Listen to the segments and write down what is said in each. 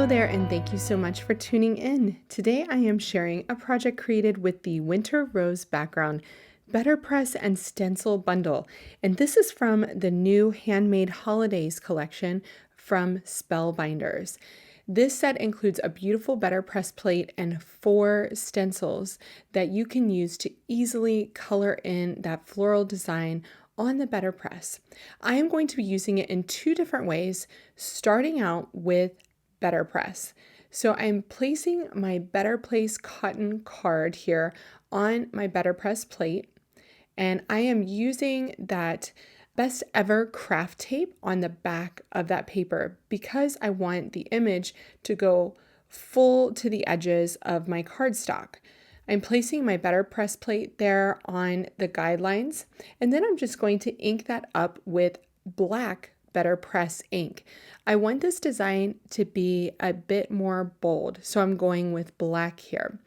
there, and thank you so much for tuning in. Today I am sharing a project created with the Winter Rose background, BetterPress and Stencil bundle. And this is from the new Handmade Holidays collection from Spellbiinders. This set includes a beautiful BetterPress plate and 4 stencils that you can use to easily color in that floral design on the BetterPress. I am going to be using it in 2 different ways, starting out with BetterPress. So I'm placing my BetterPress cotton card here on my BetterPress plate, and I am using that Best Ever craft tape on the back of that paper because I want the image to go full to the edges of my cardstock. I'm placing my BetterPress plate there on the guidelines, and then I'm just going to ink that up with black BetterPress ink. I want this design to be a bit more bold, so I'm going with black here.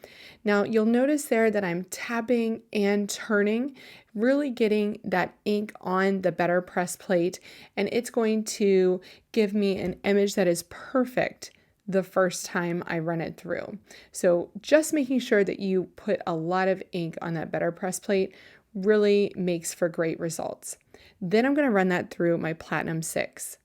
Now you'll notice there that I'm tapping and turning, really getting that ink on the BetterPress plate, and it's going to give me an image that is perfect the first time I run it through. So just making sure that you put a lot of ink on that BetterPress plate really makes for great results. Then I'm going to run that through my Platinum 6.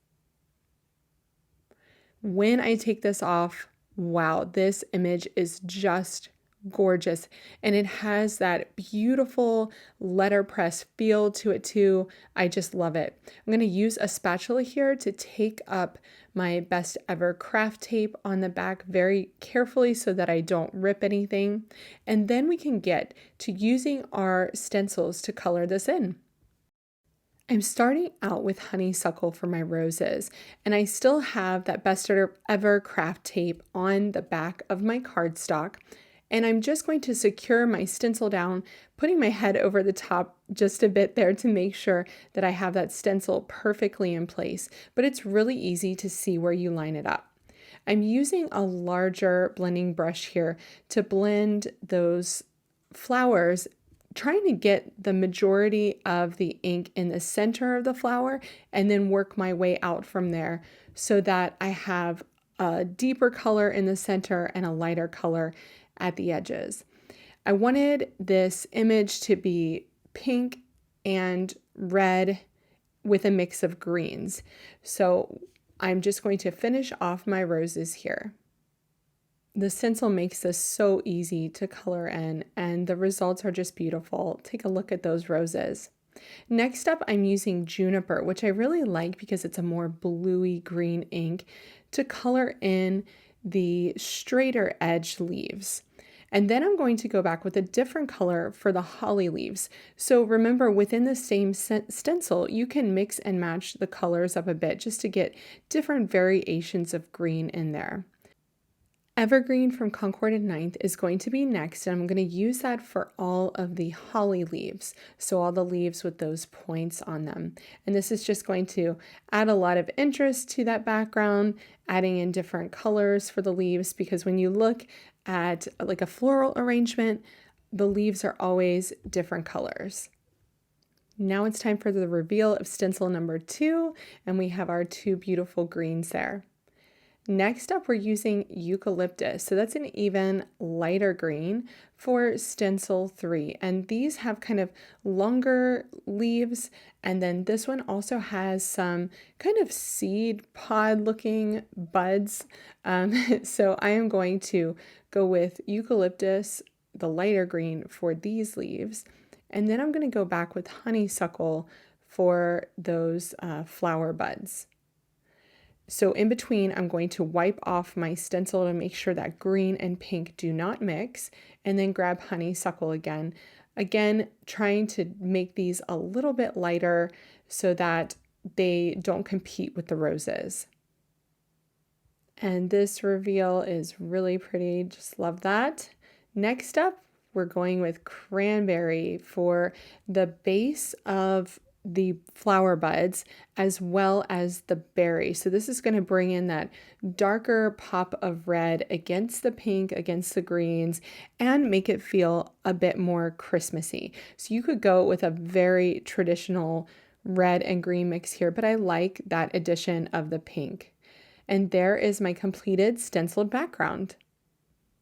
When I take this off, wow, this image is just gorgeous, and it has that beautiful letterpress feel to it too. I just love it. I'm going to use a spatula here to take up my Best Ever craft tape on the back very carefully so that I don't rip anything, and then we can get to using our stencils to color this in. I'm starting out with honeysuckle for my roses, and I still have that Best Ever craft tape on the back of my cardstock, and I'm just going to secure my stencil down, putting my head over the top just a bit there to make sure that I have that stencil perfectly in place, but it's really easy to see where you line it up. I'm using a larger blending brush here to blend those flowers, trying to get the majority of the ink in the center of the flower and then work my way out from there so that I have a deeper color in the center and a lighter color at the edges. I wanted this image to be pink and red with a mix of greens. So I'm just going to finish off my roses here. The stencil makes this so easy to color in, and the results are just beautiful. Take a look at those roses. Next up, I'm using Juniper, which I really like because it's a more bluey green ink, to color in the straighter edge leaves. And then I'm going to go back with a different color for the holly leaves. So remember, within the same stencil, you can mix and match the colors up a bit just to get different variations of green in there. Evergreen from Concord and Ninth is going to be next, and I'm going to use that for all of the holly leaves, so all the leaves with those points on them. And this is just going to add a lot of interest to that background, adding in different colors for the leaves, because when you look at like a floral arrangement, the leaves are always different colors. Now it's time for the reveal of stencil number 2, and we have our 2 beautiful greens there. Next up, we're using eucalyptus. So that's an even lighter green for stencil 3. And these have kind of longer leaves. And then this one also has some kind of seed pod looking buds. So I am going to go with eucalyptus, the lighter green for these leaves. And then I'm going to go back with honeysuckle for those flower buds. So in between, I'm going to wipe off my stencil to make sure that green and pink do not mix, and then grab honeysuckle again. Again, trying to make these a little bit lighter so that they don't compete with the roses. And this reveal is really pretty, just love that. Next up, we're going with cranberry for the base of the flower buds as well as the berry. So this is going to bring in that darker pop of red against the pink, against the greens, and make it feel a bit more Christmassy. So you could go with a very traditional red and green mix here, but I like that addition of the pink. And there is my completed stenciled background.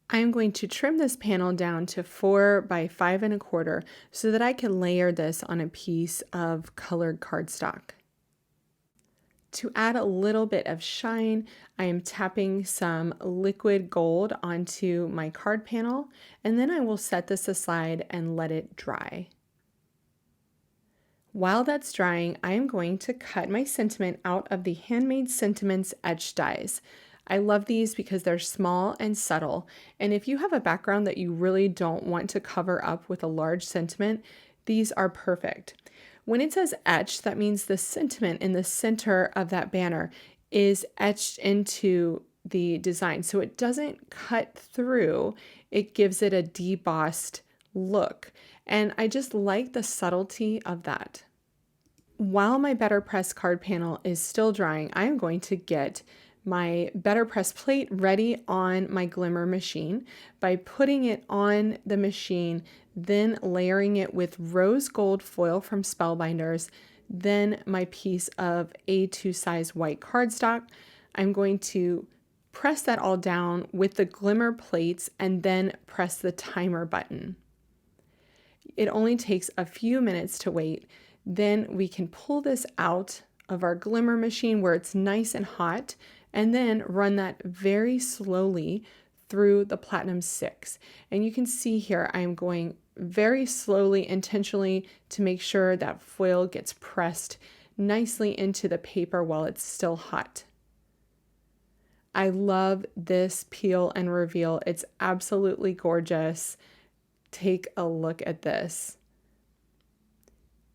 I am going to trim this panel down to 4 by 5 1/4 so that I can layer this on a piece of colored cardstock. To add a little bit of shine, I am tapping some liquid gold onto my card panel, and then I will set this aside and let it dry. While that's drying, I am going to cut my sentiment out of the Handmade Sentiments etch dies. I love these because they're small and subtle, and if you have a background that you really don't want to cover up with a large sentiment, these are perfect. When it says etched, that means the sentiment in the center of that banner is etched into the design. So it doesn't cut through, it gives it a debossed look. And I just like the subtlety of that. While my BetterPress card panel is still drying, I am going to get my BetterPress plate ready on my glimmer machine by putting it on the machine, then layering it with rose gold foil from Spellbinders, then my piece of A2 size white cardstock. I'm going to press that all down with the glimmer plates and then press the timer button. It only takes a few minutes to wait. Then we can pull this out of our glimmer machine where it's nice and hot, and then run that very slowly through the Platinum 6. And you can see here I'm going very slowly, intentionally, to make sure that foil gets pressed nicely into the paper while it's still hot. I love this peel and reveal. It's absolutely gorgeous. Take a look at this.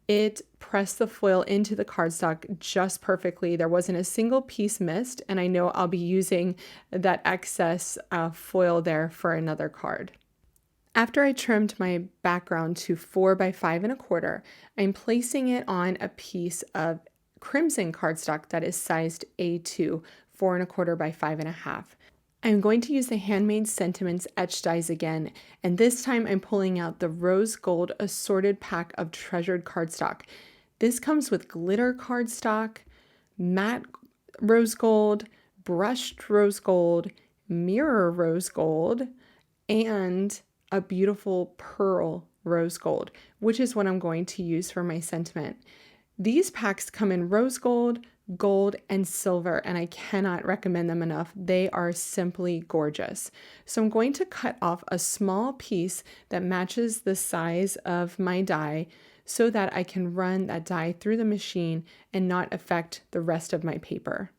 It pressed the foil into the cardstock just perfectly. There wasn't a single piece missed, and I know I'll be using that excess foil there for another card. After I trimmed my background to 4 by 5 1/4, I'm placing it on a piece of crimson cardstock that is sized A2, 4 1/4 by 5 1/2. I'm going to use the Handmade Sentiments etch dies again, and this time I'm pulling out the rose gold assorted pack of treasured cardstock. This comes with glitter cardstock, matte rose gold, brushed rose gold, mirror rose gold, and a beautiful pearl rose gold, which is what I'm going to use for my sentiment. These packs come in rose gold, gold, and silver, and I cannot recommend them enough. They are simply gorgeous. So I'm going to cut off a small piece that matches the size of my die so that I can run that die through the machine and not affect the rest of my paper.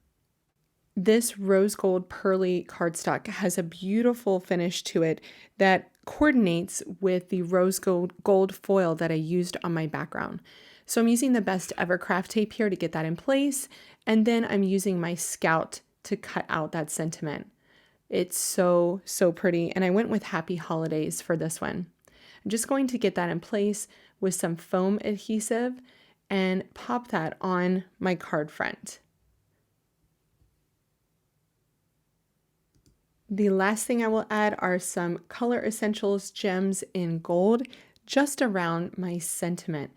This rose gold pearly cardstock has a beautiful finish to it that coordinates with the rose gold foil that I used on my background. So I'm using the Best Ever craft tape here to get that in place, and then I'm using my Scout to cut out that sentiment. It's so pretty, and I went with Happy Holidays for this one. I'm just going to get that in place with some foam adhesive and pop that on my card front. The last thing I will add are some Color Essentials gems in gold just around my sentiment.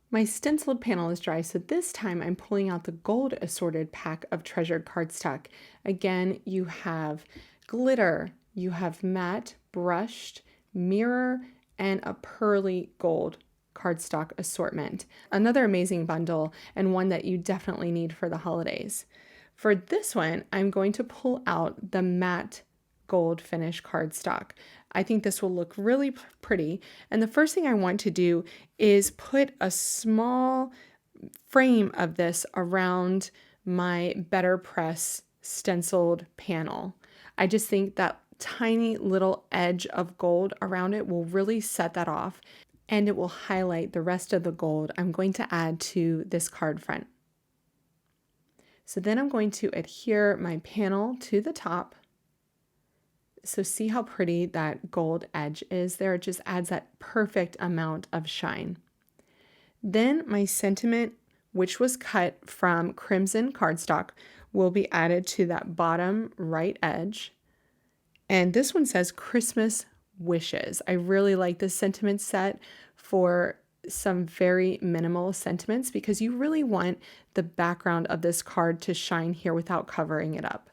My stenciled panel is dry, so this time I'm pulling out the gold assorted pack of treasured cardstock. Again, you have glitter, you have matte, brushed, mirror, and a pearly gold cardstock assortment. Another amazing bundle, and one that you definitely need for the holidays. For this one, I'm going to pull out the matte gold finish cardstock. I think this will look really pretty. And the first thing I want to do is put a small frame of this around my BetterPress stenciled panel. I just think that tiny little edge of gold around it will really set that off, and it will highlight the rest of the gold I'm going to add to this card front. So then I'm going to adhere my panel to the top. So see how pretty that gold edge is there? It just adds that perfect amount of shine. Then my sentiment, which was cut from crimson cardstock, will be added to that bottom right edge. And this one says Christmas Wishes. I really like this sentiment set for some very minimal sentiments because you really want the background of this card to shine here without covering it up.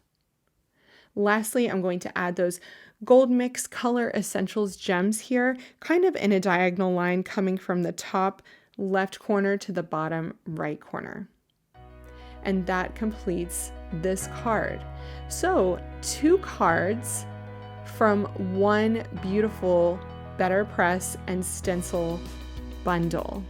Lastly, I'm going to add those Gold Mix Color Essentials gems here, kind of in a diagonal line coming from the top left corner to the bottom right corner. And that completes this card. So 2 cards from one beautiful BetterPress and stencil bundle.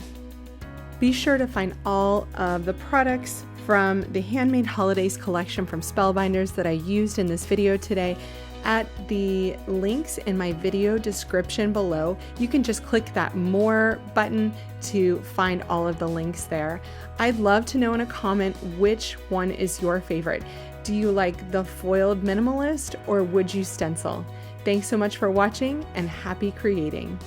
Be sure to find all of the products from the Handmade Holidays collection from Spellbiinders that I used in this video today at the links in my video description below. You can just click that More button to find all of the links there. I'd love to know in a comment which one is your favorite. Do you like the foiled minimalist or would you stencil? Thanks so much for watching and happy creating.